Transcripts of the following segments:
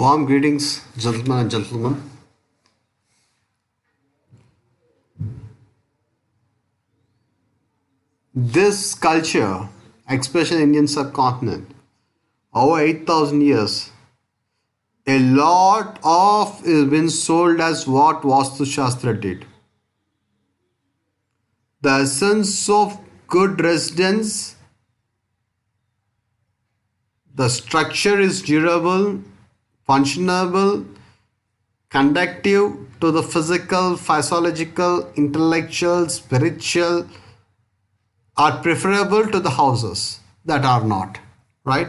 Warm greetings, gentlemen and gentlemen. This culture, especially Indian subcontinent, over 8,000 years, a lot of is been sold as what Vastu Shastra did. The essence of good residence, the structure is durable, functionable, conductive to the physical, physiological, intellectual, spiritual, are preferable to the houses that are not, right?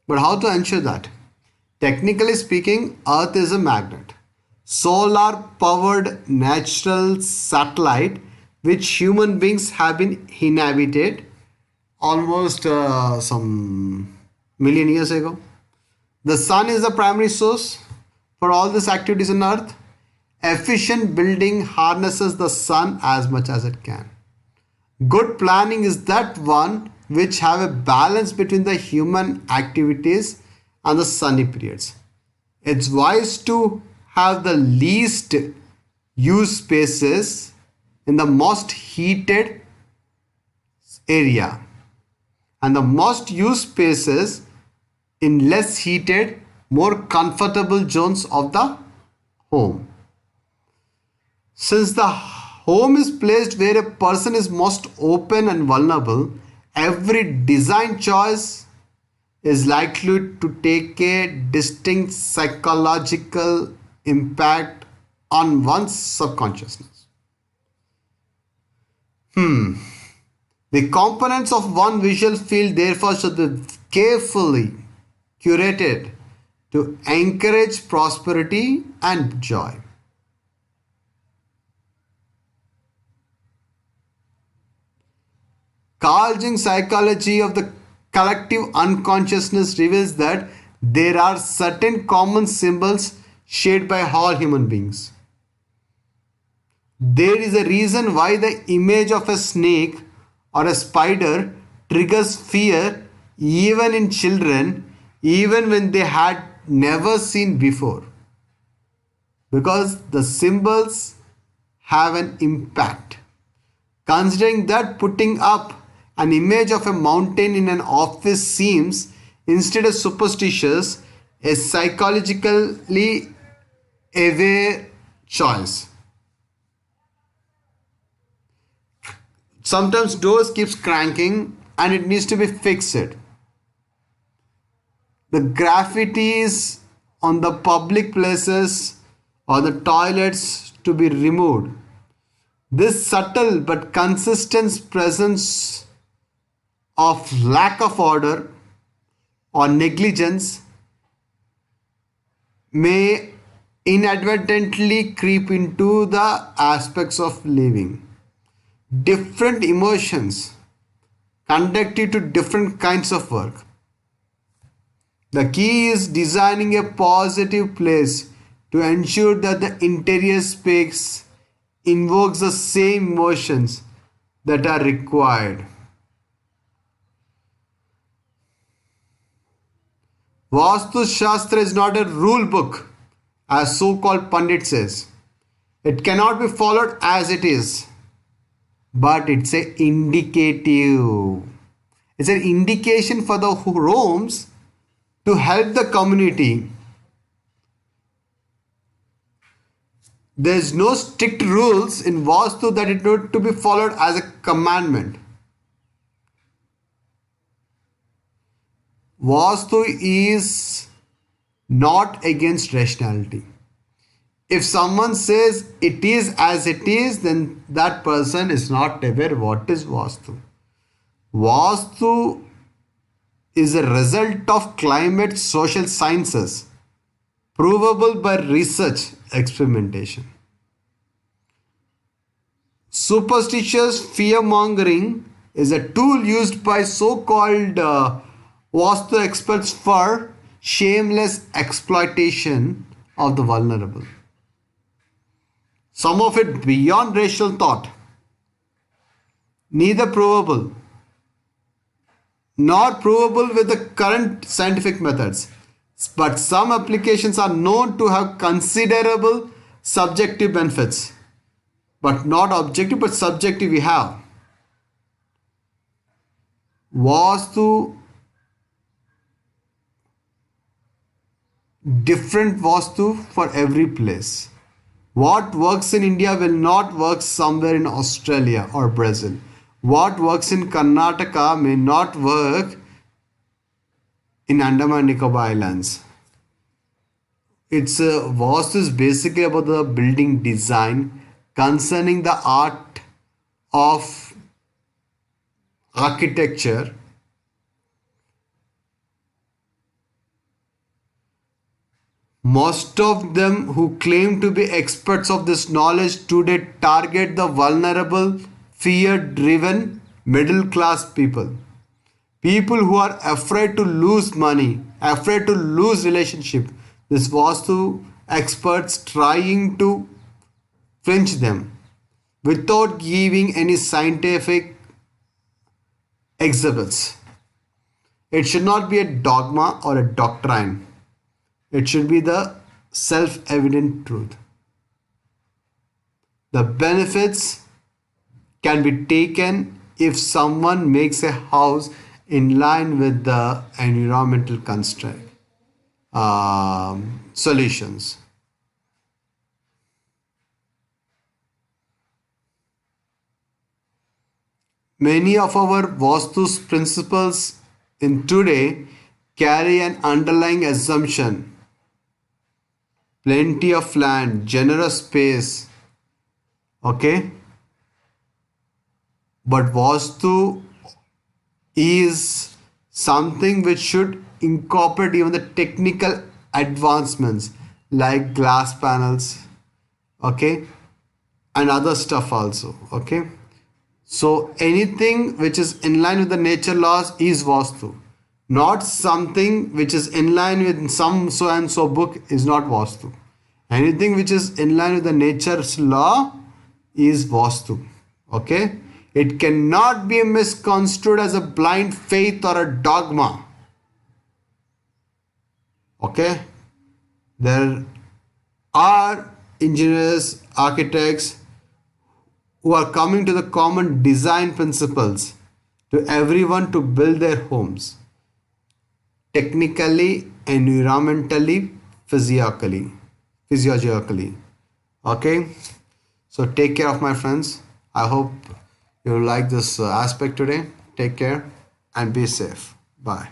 But how to ensure that? Technically speaking, Earth is a magnet, solar powered natural satellite which human beings have been inhabited almost some million years ago. The sun is the primary source for all these activities on Earth. Efficient building harnesses the sun as much as it can. Good planning is that one which have a balance between the human activities and the sunny periods. It's wise to have the least used spaces in the most heated area and the most used spaces in less heated, more comfortable zones of the home. Since the home is placed where a person is most open and vulnerable, every design choice is likely to take a distinct psychological impact on one's subconsciousness. The components of one visual field therefore should be carefully curated to encourage prosperity and joy. Carl Jung's psychology of the collective unconsciousness reveals that there are certain common symbols shared by all human beings. There is a reason why the image of a snake or a spider triggers fear even in children, even when they had never seen before. Because the symbols have an impact. Considering that putting up an image of a mountain in an office seems instead of superstitious, a psychologically aware choice. Sometimes doors keeps cranking and it needs to be fixed. The graffitis on the public places or the toilets to be removed. This subtle but consistent presence of lack of order or negligence may inadvertently creep into the aspects of living. Different emotions conduct you to different kinds of work. The key is designing a positive place to ensure that the interior space invokes the same emotions that are required. Vastu Shastra is not a rule book, as so-called Pandit says. It cannot be followed as it is, but it's an indicative. It's an indication for the homes to help the community. There is no strict rules in Vastu that it need to be followed as a commandment. Vastu is not against rationality. If someone says it is as it is, then that person is not aware what is Vastu. Vastu is a result of climate social sciences, provable by research experimentation. Superstitious fear mongering is a tool used by so-called Vastu experts for shameless exploitation of the vulnerable. Some of it beyond rational thought, neither provable nor provable with the current scientific methods. But some applications are known to have considerable subjective benefits, but not objective, but subjective we have. Vastu, different Vastu for every place. What works in India will not work somewhere in Australia or Brazil. What works in Karnataka may not work in Andaman and Nicobar Islands. It's Vastu is basically about the building design concerning the art of architecture. Most of them who claim to be experts of this knowledge today target the vulnerable, fear-driven, middle-class people. People who are afraid to lose money, afraid to lose relationship. This Vastu experts trying to flinch them without giving any scientific exhibits. It should not be a dogma or a doctrine. It should be the self-evident truth. The benefits can be taken if someone makes a house in line with the environmental constraint solutions. Many of our Vastu's principles in today carry an underlying assumption. Plenty of land, generous space, okay? But Vastu is something which should incorporate even the technical advancements like glass panels, okay? And other stuff also, okay? So anything which is in line with the nature laws is Vastu. Not something which is in line with some so and so book is not Vastu. Anything which is in line with the nature's law is Vastu. Okay? It cannot be misconstrued as a blind faith or a dogma. Okay? There are engineers, architects who are coming to the common design principles to everyone to build their homes. Technically, environmentally, physiologically. Okay? So take care of my friends. I hope you like this aspect today. Take care and be safe. Bye.